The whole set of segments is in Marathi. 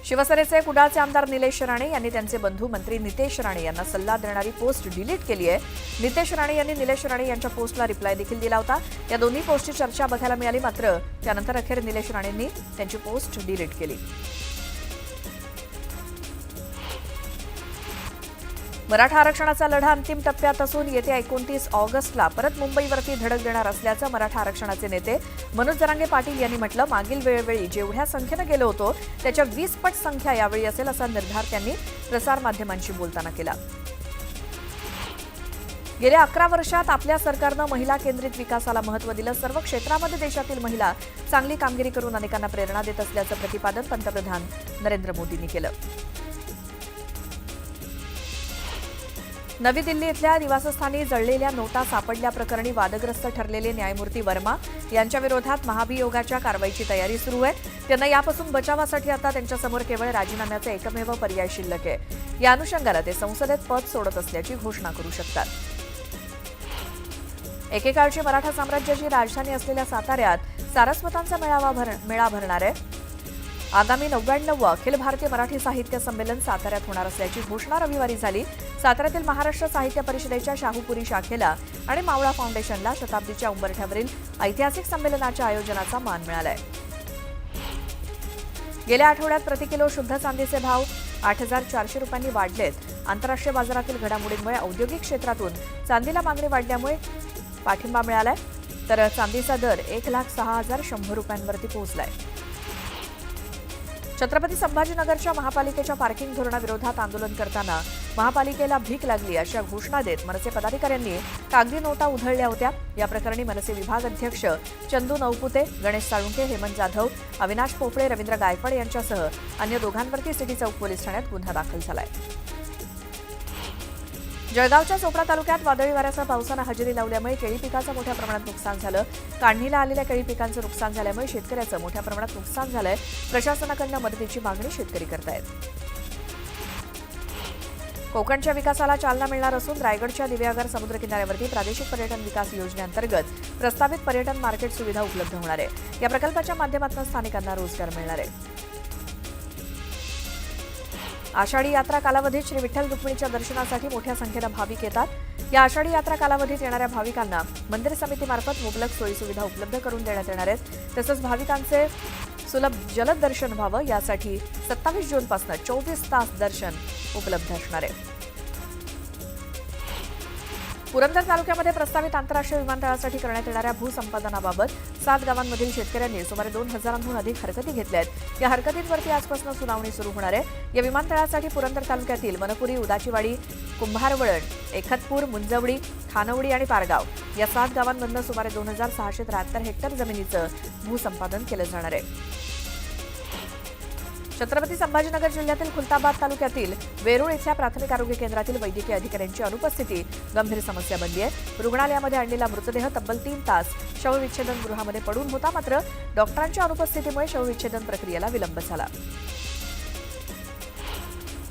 शिवसेनेचे कुडाळचे आमदार निलेश राणे यांनी त्यांचे बंधू मंत्री नितेश राणे यांना सल्ला देणारी पोस्ट डिलीट केली आहे. नितेश राणे यांनी निलेश राणे यांच्या पोस्टला रिप्लाय देखील दिला होता. या दोन्ही पोस्टची चर्चा बघायला मिळाली, मात्र त्यानंतर अखेर निलेश राणेंनी त्यांची पोस्ट डिलीट केली. मराठा आरक्षणाचा लढा अंतिम टप्प्यात असून येत्या 29 ऑगस्टला परत मुंबईवरती धडक देणार असल्याचं मराठा आरक्षणाचे नेते मनोज जरांगे पाटील यांनी म्हटलं. मागील वेळेवेळी जेवढ्या संख्येनं गेलो होतो त्याच्या 20 पट संख्या यावेळी असेल असा निर्धार त्यांनी प्रसारमाध्यमांशी बोलताना केला. गेल्या 11 वर्षात आपल्या सरकारनं महिला केंद्रित विकासाला महत्त्व दिलं. सर्व क्षेत्रामध्ये देशातील महिला चांगली कामगिरी करून अनेकांना प्रेरणा देत असल्याचं प्रतिपादन पंतप्रधान नरेंद्र मोदींनी केलं. नवी दिल्ली इथल्या निवासस्थानी जळलेल्या नोटा सापडल्याप्रकरणी वादग्रस्त ठरलेले न्यायमूर्ती वर्मा यांच्या विरोधात महाभियोगाच्या कारवाईची तयारी सुरू आहे. त्यांना यापासून बचावासाठी आता त्यांच्यासमोर केवळ राजीनाम्याचा एकमेव पर्याय शिल्लक आहे. या अनुषंगाला ते संसदेत पद सोडत असल्याची घोषणा करू शकतात. एकेकाळची मराठा साम्राज्याची राजधानी असलेल्या साताऱ्यात सारस्वतांचा मेळा भरणार आहे. आगामी 99 अखिल भारतीय मराठी साहित्य संमेलन साताऱ्यात होणार असल्याची घोषणा रविवारी झाली. साताऱ्यातील महाराष्ट्र साहित्य परिषदेच्या शाहूपुरी शाखेला आणि मावळा फाउंडेशनला शताब्दीच्या उंबरठ्यावरील ऐतिहासिक संमेलनाच्या आयोजनाचा मान मिळालाय. गेल्या आठवड्यात प्रतिकिलो शुद्ध चांदीचे भाव 8,400 रुपयांनी वाढलेत. आंतरराष्ट्रीय बाजारातील घडामोडींमुळे औद्योगिक क्षेत्रातून चांदीला मागणी वाढल्यामुळे पाठिंबा मिळालाय. तर चांदीचा दर 1,06,100 रुपयांवरती पोहोचलाय. छत्रपती संभाजीनगरच्या महापालिकेच्या पार्किंग धोरणाविरोधात आंदोलन करताना महापालिकेला भीक लागली अशा घोषणा देत मनसे पदाधिकाऱ्यांनी कागदी नोटा उधळल्या होत्या. या प्रकरणी मनसे विभाग अध्यक्ष चंदू नवपुते, गणेश साळुंके, हेमंत जाधव, अविनाश पोपळे, रवींद्र गायकवाड यांच्यासह अन्य दोघांवरती सिटी चौक पोलीस ठाण्यात गुन्हा दाखल झालाय. जळगावच्या चोपडा तालुक्यात वादळी वाऱ्यासह पावसानं हजेरी लावल्यामुळे केळी पिकाचं मोठ्या प्रमाणात नुकसान झालं. काढणीला आलेल्या केळी पिकांचं नुकसान झाल्यामुळे शेतकऱ्याचं मोठ्या प्रमाणात नुकसान झालंय. प्रशासनाकडून मदतीची मागणी शेतकरी करतायत. कोकणच्या विकासाला चालना मिळणार असून रायगडच्या दिव्यागर समुद्र किनाऱ्यावरती प्रादेशिक पर्यटन विकास योजनेअंतर्गत प्रस्तावित पर्यटन मार्केट सुविधा उपलब्ध होणार आहे. या प्रकल्पाच्या माध्यमातून स्थानिकांना रोजगार मिळणार आहे. आषाढी यात्रा कालावधीत श्री विठ्ठल रुक्मिणीच्या दर्शनासाठी मोठ्या संख्येनं भाविक येतात. या आषाढी यात्रा कालावधीत येणाऱ्या भाविकांना मंदिर समितीमार्फत मुबलक सोयीसुविधा उपलब्ध करून देण्यात येणार आहेत. तसंच भाविकांचे सुलभ जलद दर्शन व्हावं यासाठी 27 जूनपासून 24 तास दर्शन उपलब्ध असणार आहे. पुरंदर तालुक्यामध्ये प्रस्तावित आंतरराष्ट्रीय विमानतळासाठी करण्यात येणाऱ्या भूसंपादनाबाबत 7 गावांमधील शेतकऱ्यांनी सुमारे 2,000हून अधिक हरकती घेतल्या आहेत. या हरकतींवरती आजपासून सुनावणी सुरू होणार आहे. या विमानतळासाठी पुरंदर तालुक्यातील वनपुरी, उदाचीवाडी, कुंभारवळण, एकतपूर, मुंजवडी, खानवडी आणि पारगाव या 7 गावांमधून सुमारे 2,673 हेक्टर जमिनीचं भूसंपादन केलं जाणार आहे. छत्रपती संभाजीनगर जिल्ह्यातील खुलताबाद तालुक्यातील वेरूळ इथल्या प्राथमिक आरोग्य केंद्रातील वैद्यकीय अधिकाऱ्यांची अनुपस्थिती गंभीर समस्या बनली आहे. रुग्णालयामध्ये आणलेला मृतदेह तब्बल 3 तास शवविच्छेदन गृहामध्ये पडून होता, मात्र डॉक्टरांच्या अनुपस्थितीमुळे शवविच्छेदन प्रक्रियेला विलंब झाला.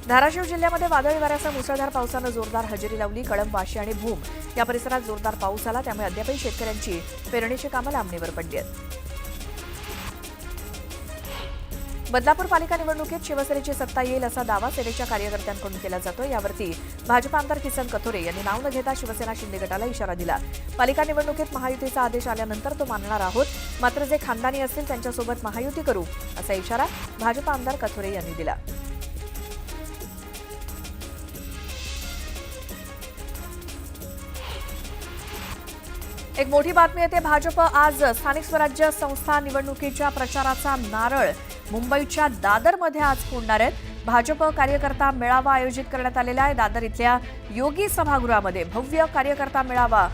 धाराशिव जिल्ह्यामध्ये वादळी वाऱ्यासह मुसळधार पावसानं जोरदार हजेरी लावली. कळंब, वाशी आणि भूम या परिसरात जोरदार पाऊस झाला, त्यामुळे अद्यापही शेतकऱ्यांची पेरणीची कामं लांबणीवर पडली आहेत. बदलापूर पालिका निवडणुकीत शिवसेनेची सत्ता येईल असा दावा सेनेच्या कार्यकर्त्यांकडून केला जातो. यावरती भाजप आमदार किसन कथोरे यांनी नाव न घेता शिवसेना शिंदे गटाला इशारा दिला. पालिका निवडणुकीत महायुतीचा आदेश आल्यानंतर तो मानणार आहोत, मात्र जे खानदानी असतील त्यांच्यासोबत महायुती करू असा इशारा भाजप आमदार कथोरे यांनी दिला. एक मोठी बातमी येते. भाजप आज स्थानिक स्वराज्य संस्था निवडणुकीच्या प्रचाराचा नारळ मुंबईच्या दादरमध्ये आज फोडणार आहेत. भाजप कार्यकर्ता मेळावा आयोजित करण्यात आलेला आहे. दादर इथल्या योगी सभागृहामध्ये भव्य कार्यकर्ता मेळावा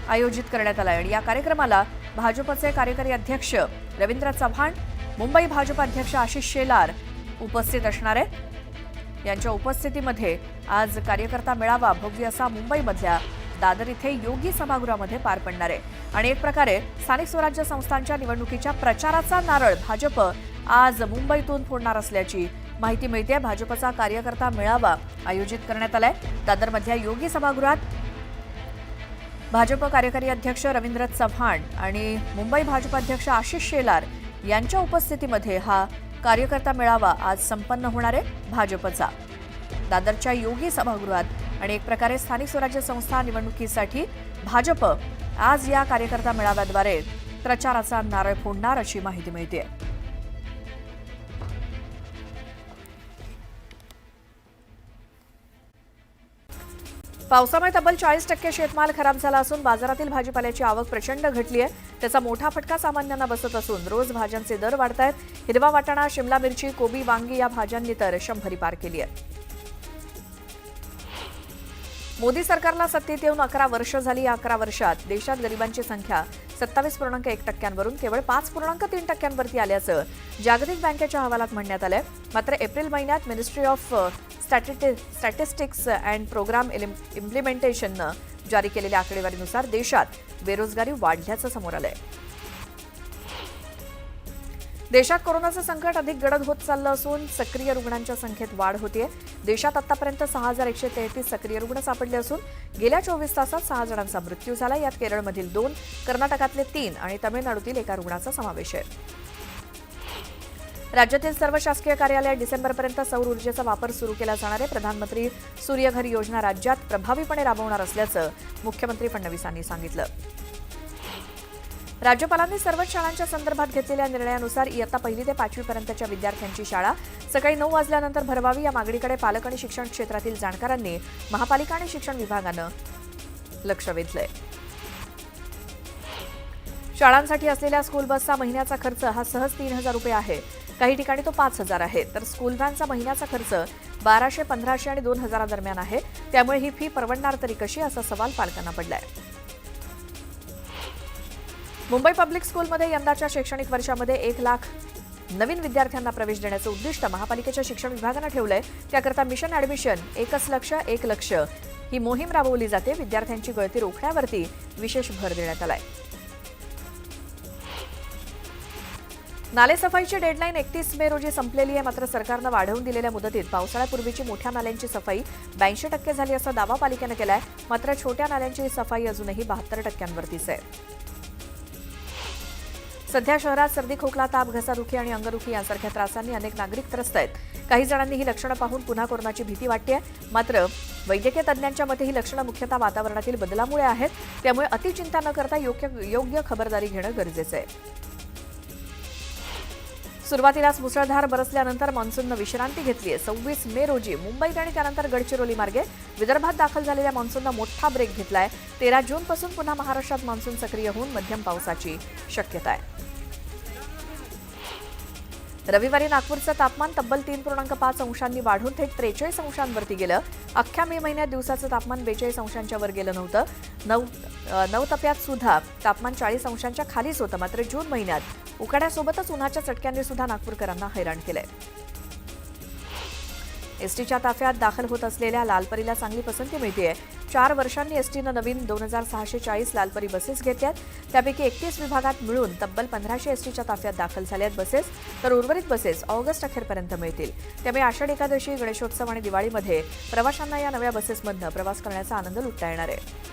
आयोजित करण्यात आला आहे आणि या कार्यक्रमाला भाजपचे कार्यकारी अध्यक्ष रवींद्र चव्हाण, मुंबई भाजप अध्यक्ष आशिष शेलार उपस्थित असणार आहेत. यांच्या उपस्थितीमध्ये आज कार्यकर्ता मेळावा भव्य असा मुंबईमधल्या दादर इथे योगी सभागृहामध्ये पार पडणार आहे आणि एक प्रकारे स्थानिक स्वराज्य संस्थांच्या निवडणुकीच्या प्रचाराचा नारळ भाजप आज मुंबईतून फोडणार असल्याची माहिती मिळते. भाजपचा कार्यकर्ता मेळावा आयोजित करण्यात आलाय. दादरमधल्या योगी सभागृहात भाजप कार्यकारी अध्यक्ष रवींद्र चव्हाण आणि मुंबई भाजप अध्यक्ष आशिष शेलार यांच्या उपस्थितीमध्ये हा कार्यकर्ता मेळावा आज संपन्न होणार आहे भाजपचा. दादरच्या योगी सभागृहात आणि एक प्रकारे स्थानिक स्वराज्य संस्था निवडणुकीसाठी भाजप आज या कार्यकर्ता मेळाव्याद्वारे प्रचाराचा नारळ फोडणार अशी माहिती मिळते. पावसामुळे तब्बल 40% शेतमाल खराब झाला असून बाजारातील भाजीपाल्याची आवक प्रचंड घटली आहे. त्याचा मोठा फटका सामान्यांना बसत असून रोज भाज्यांचे दर वाढत आहेत. हिरवा वाटाणा, शिमला मिरची, कोबी, वांगी या भाज्यांनी तर 100 पार केली आहे. मोदी सरकारला सत्तेत येऊन 11 वर्ष झाली. या 11 वर्षात देशात गरिबांची संख्या 27.1% केवळ 5.3% आल्याचं जागतिक बँकेच्या अहवालात म्हणण्यात आलंय. मात्र एप्रिल महिन्यात ministry of statistics and program इम्प्लिमेंटेशननं जारी केलेल्या आकडेवारीनुसार देशात बेरोजगारी वाढल्याचं समोर आलंय. देशात कोरोनाचं संकट अधिक गडद होत चाललं असून सक्रिय रुग्णांच्या संख्येत वाढ होतीये. देशात आतापर्यंत 6,133 सक्रिय रुग्ण सापडले असून गेल्या 24 तासात 6 जणांचा मृत्यू झाला. यात केरळमधील 2, कर्नाटकातले 3 आणि तामिळनाडूतील 1 रुग्णाचा समावेश आहे. राज्यातील सर्व शासकीय कार्यालयात डिसेंबरपर्यंत सौर ऊर्जेचा वापर सुरू केला जाणार आहे. प्रधानमंत्री सूर्यघर योजना राज्यात प्रभावीपणे राबवणार असल्याचं मुख्यमंत्री फडणवीस यांनी सांगितलं. राज्यपालांनी सर्वच शाळांच्या संदर्भात घेतलेल्या निर्णयानुसार इयत्ता 1 ते 5वी पर्यंतच्या विद्यार्थ्यांची शाळा सकाळी 9 वाजल्यानंतर भरवावी. या मागणीकडे पालक आणि शिक्षण क्षेत्रातील जाणकारांनी महापालिका आणि शिक्षण विभागानं लक्ष वेधलंय. शाळांसाठी असलेल्या स्कूल बसचा महिन्याचा खर्च हा सहज 3,000 रुपये आहे. काही ठिकाणी तो 5,000 आहे. तर स्कूल व्हॅनचा महिन्याचा खर्च 1,200, 1,500 आणि 2,000 दरम्यान आहे. त्यामुळे ही फी परवडणार तरी कशी असा सवाल पालकांना पडलाय. मुंबई पब्लिक स्कूलमध्ये यंदाच्या शैक्षणिक वर्षामध्ये 1 लाख नवीन विद्यार्थ्यांना प्रवेश देण्याचं उद्दिष्ट महापालिकेच्या शिक्षण विभागानं ठेवलंय. त्याकरता मिशन ॲडमिशन 1 लक्ष 1 लक्ष ही मोहीम राबवली जाते. विद्यार्थ्यांची गळती रोखण्यावरती विशेष भर देण्यात आलाय. नालेसफाईची डेडलाईन 31 मे रोजी संपलेली आहे. मात्र सरकारनं वाढवून दिलेल्या मुदतीत पावसाळ्यापूर्वीची मोठ्या नाल्यांची सफाई 82% झाली असा दावा पालिकेनं केलाय. मात्र छोट्या नाल्यांची सफाई अजूनही 72%वरतीच आहे. सध्या शहरात सर्दी, खोकला, ताप, घसादुखी आणि अंगदुखी यांसारख्या त्रासांनी अनेक नागरिक त्रस्त आहेत. काही जणांनी ही लक्षणं पाहून पुन्हा कोरोनाची भीती वाटते. मात्र वैद्यकीय तज्ज्ञांच्या मते ही लक्षणं मुख्यतः वातावरणातील बदलामुळे आहेत. त्यामुळे अतिचिंता न करता योग्य खबरदारी घेणं गरजेचं आहे. सुरुवातीलाच मुसळधार बरसल्यानंतर मान्सूननं विश्रांती घेतली आहे. 26 मे रोजी मुंबईत आणि त्यानंतर गडचिरोली मार्गे विदर्भात दाखल झालेल्या मान्सूननं मोठा ब्रेक घेतलाय. 13 जूनपासून पुन्हा महाराष्ट्रात मान्सून सक्रिय होऊन मध्यम पावसाची शक्यता आहे. रविवारी नागपूरचं तापमान तब्बल 3.5 अंशांनी वाढून थेट 43 अंशांवरती गेलं. अख्ख्या मे महिन्यात दिवसाचं तापमान 42 अंशांच्या वर गेलं नव्हतं. 9 टप्प्यात सुद्धा तापमान 40 अंशांच्या खालीच होतं. मात्र जून महिन्यात उकाड्यासोबतच उन्हाच्या चटक्यांनी सुद्धा नागपूरकरांना हैराण केलंय. एसटीच्या ताफ्यात दाखल होत असलेल्या लालपरीला चांगली पसंती मिळतेय. 4 वर्षांनी एसटीनं नवीन 2,640 लालपरी बसेस घेतल्यात. त्यापैकी 31 विभागात मिळून तब्बल 1,500 एसटीच्या ताफ्यात दाखल झाल्यात बसेस. तर उर्वरित बसेस ऑगस्ट अखेरपर्यंत मिळतील. त्यामुळे आषाढ एकादशी, गणेशोत्सव आणि दिवाळीमध्ये प्रवाशांना या नव्या बसेसमधनं प्रवास करण्याचा आनंद लुटता येणार आहे.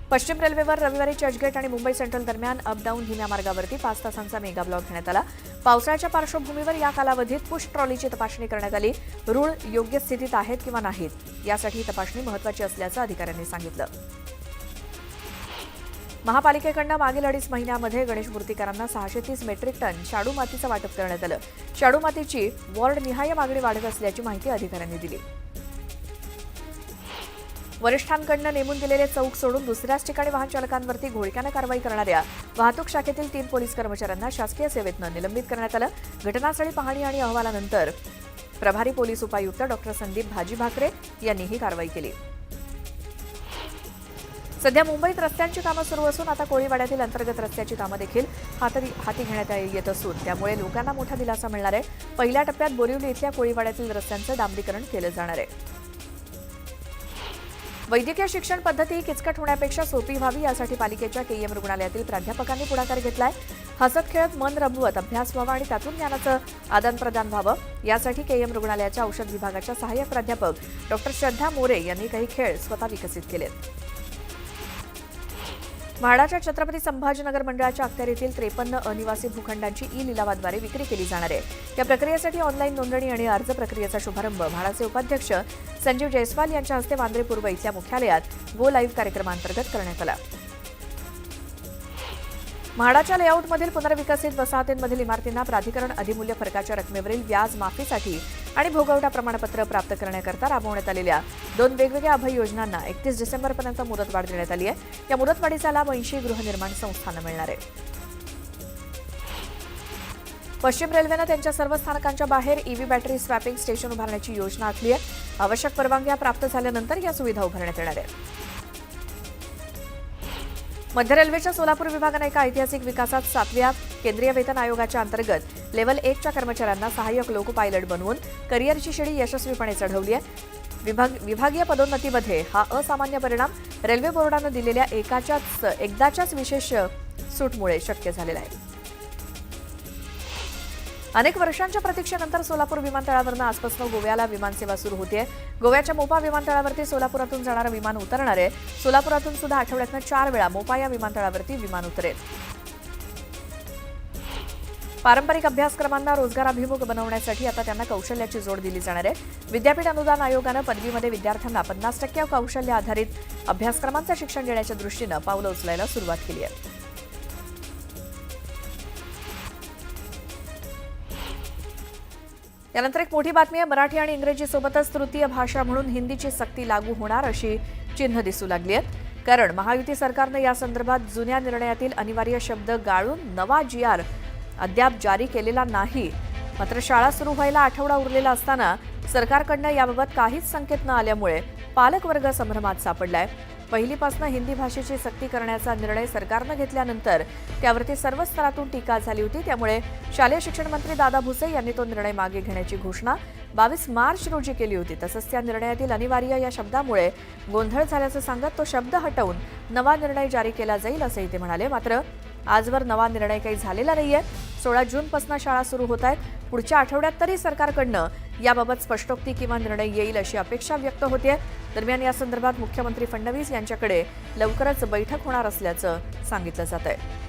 पश्चिम रेल्वेवर रविवारी चर्चगेट आणि मुंबई सेंट्रल दरम्यान अप डाऊन धीम्या मार्गावरती 5 तासांचा मेगा ब्लॉक घेण्यात आला. पावसाळ्याच्या पार्श्वभूमीवर या कालावधीत पुश ट्रॉलीची तपासणी करण्यात आली. रूळ योग्य स्थितीत आहेत किंवा नाहीत यासाठी ही तपासणी महत्त्वाची असल्याचं अधिकाऱ्यांनी सांगितलं. महापालिकेकडनं मागील 2.5 महिन्यामध्ये गणेश मूर्तिकारांना 630 मेट्रिक टन शाडू मातीचं वाटप करण्यात आलं. शाडू मातीची वॉर्डनिहाय मागणी वाढत असल्याची माहिती अधिकाऱ्यांनी दिली. वरिष्ठांकडनं नेमून दिलेले चौक सोडून दुसऱ्याच ठिकाणी वाहन चालकांवरती घोळक्यानं कारवाई करणाऱ्या वाहतूक शाखेतील 3 पोलीस कर्मचाऱ्यांना शासकीय सेवेतनं निलंबित करण्यात आलं. घटनास्थळी पाहणी आणि अहवालानंतर प्रभारी पोलीस उपायुक्त डॉ. संदीप भाकरे यांनी ही कारवाई केली. सध्या मुंबईत रस्त्यांची कामं सुरू असून आता कोळीवाड्यातील अंतर्गत रस्त्याची कामं देखील हाती घेण्यात येत असून त्यामुळे लोकांना मोठा दिलासा मिळणार आहे. पहिल्या टप्प्यात बोरिवली इथल्या कोळीवाड्यातील रस्त्यांचं डांबरीकरण केलं जाणार आहे. वैद्यकीय शिक्षण पद्धती किचकट होण्यापेक्षा सोपी व्हावी यासाठी पालिकेच्या केईएम रुग्णालयातील प्राध्यापकांनी पुढाकार घेतलाय. हसत खेळत मन रमवत अभ्यास व्हावा आणि त्यातून ज्ञानाचं आदानप्रदान व्हावं यासाठी केईएम रुग्णालयाच्या औषध विभागाच्या सहाय्यक प्राध्यापक डॉ. श्रद्धा मोरे यांनी काही खेळ स्वतः विकसित केलेत. म्हाडाच्या छत्रपती संभाजीनगर मंडळाच्या अखत्यारीतील 53 अनिवासी भूखंडांची ई लिलावाद्वारे विक्री केली जाणार आहे. या प्रक्रियेसाठी ऑनलाईन नोंदणी आणि अर्ज प्रक्रियेचा शुभारंभ म्हाडाचे उपाध्यक्ष संजीव जयस्वाल यांच्या हस्ते वांद्रे पूर्व इथल्या मुख्यालयात गो लाईव्ह कार्यक्रमांतर्गत करण्यात आला. म्हाडाच्या लेआउटमधील पुनर्विकसित वसाहतींमधील इमारतींना प्राधिकरण अधिमूल्य फरकाच्या रकमेवरील व्याज माफीसाठी आणि भोगवटा प्रमाणपत्र प्राप्त करण्याकरता राबवण्यात आलेल्या 2 वेगवेगळ्या अभय योजनांना 31 डिसेंबरपर्यंत मुदतवाढ देण्यात आली आहे. या मुदतवाढीचा लाभ 80 गृहनिर्माण संस्थांना मिळणार आहे. पश्चिम रेल्वेनं त्यांच्या सर्व स्थानकांच्या बाहेर ईव्ही बॅटरी स्वॅपिंग स्टेशन उभारण्याची योजना आखली आहे. आवश्यक परवानग्या प्राप्त झाल्यानंतर या सुविधा उभारण्यात येणार आहेत. मध्य रेल्वेच्या सोलापूर विभागाने एका ऐतिहासिक विकासात 7व्या केंद्रीय वेतन आयोगाच्या अंतर्गत लेव्हल 1च्या कर्मचाऱ्यांना सहाय्यक लोको पायलट बनवून करिअरची शिडी यशस्वीपणे चढवली आहे. विभागीय पदोन्नतीमध्ये हा असामान्य परिणाम रेल्वे बोर्डानं दिलेल्या एकदाच्याच विशेष सूटमुळे शक्य झालेला आहे. अनेक वर्षांच्या प्रतीक्षेनंतर सोलापूर विमानतळावरून आजपासून गोव्याला विमानसेवा सुरू होते. गोव्याच्या मोपा विमानतळावरती सोलापुरातून जाणारं विमान उतरणार आहे. सोलापुरातून सुद्धा आठवड्यातून 4 वेळा मोपा या विमानतळावरती विमान उतरेल. पारंपरिक अभ्यासक्रमांना रोजगाराभिमुख बनवण्यासाठी आता त्यांना कौशल्याची जोड दिली जाणार आहे. विद्यापीठ अनुदान आयोगानं पदवीमध्ये विद्यार्थ्यांना 50% कौशल्य आधारित अभ्यासक्रमांचं शिक्षण देण्याच्या दृष्टीनं पावलं उचलायला सुरुवात केली आहे. यानंतर एक मोठी बातमी आहे. मराठी आणि इंग्रजीसोबतच तृतीय भाषा म्हणून हिंदीची सक्ती लागू होणार अशी चिन्ह दिसू लागली आहेत. कारण महायुती सरकारनं या संदर्भात जुन्या निर्णयातील अनिवार्य शब्द गाळून नवा GR अद्याप जारी केलेला नाही. मात्र शाळा सुरू व्हायला आठवडा उरलेला असताना सरकारकडनं याबाबत काहीच संकेत न आल्यामुळे पालकवर्ग संभ्रमात सापडलाय. पहिलीपासून हिंदी भाषेची सक्ती करण्याचा निर्णय सरकारनं घेतल्यानंतर त्यावरती सर्व स्तरातून टीका झाली होती. त्यामुळे शालेय शिक्षण मंत्री दादा भुसे यांनी तो निर्णय मागे घेण्याची घोषणा 22 मार्च रोजी केली होती. तसंच त्या निर्णयातील अनिवार्य या शब्दामुळे गोंधळ झाल्याचं सांगत तो शब्द हटवून नवा निर्णय जारी केला जाईल असंही ते म्हणाले. मात्र आजवर नवा निर्णय काही झालेला नाहीये. 16 जूनपासून शाळा सुरू होत आहेत. पुढच्या आठवड्यात तरी सरकारकडनं याबाबत स्पष्टोक्ती किंवा निर्णय येईल अशी अपेक्षा व्यक्त होते. दरम्यान या संदर्भात मुख्यमंत्री फडणवीस यांच्याकडे लवकरच बैठक होणार असल्याचं सांगितलं जात आहे.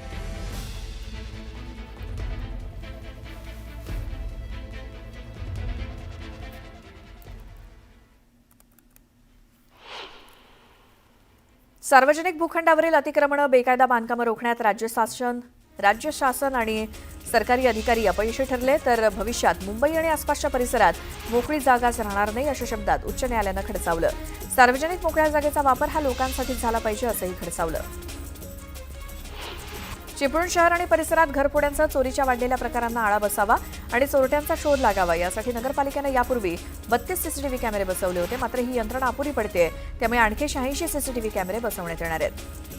सार्वजनिक भूखंडावरील अतिक्रमणं बेकायदा बांधकामं रोखण्यात राज्य शासन आणि सरकारी अधिकारी अपयशी ठरले तर भविष्यात मुंबई आणि आसपासच्या परिसरात मोकळी जागाच राहणार नाही अशा शब्दात उच्च न्यायालयानं खडसावलं. सार्वजनिक मोकळ्या जागेचा वापर हा लोकांसाठी झाला पाहिजे असंही खडसावलं. चिपळूण शहर आणि परिसरात घरफोड्यांसह चोरीच्या वाढलेल्या प्रकारांना आळा बसावा आणि चोरट्यांचा शोध लागावा यासाठी नगरपालिकेनं यापूर्वी 32 सीसीटीव्ही कॅमेरे बसवले होते. मात्र ही यंत्रणा अपुरी पडते. त्यामुळे आणखी 86 सीसीटीव्ही कॅमेरे बसवण्यात येणार आहेत.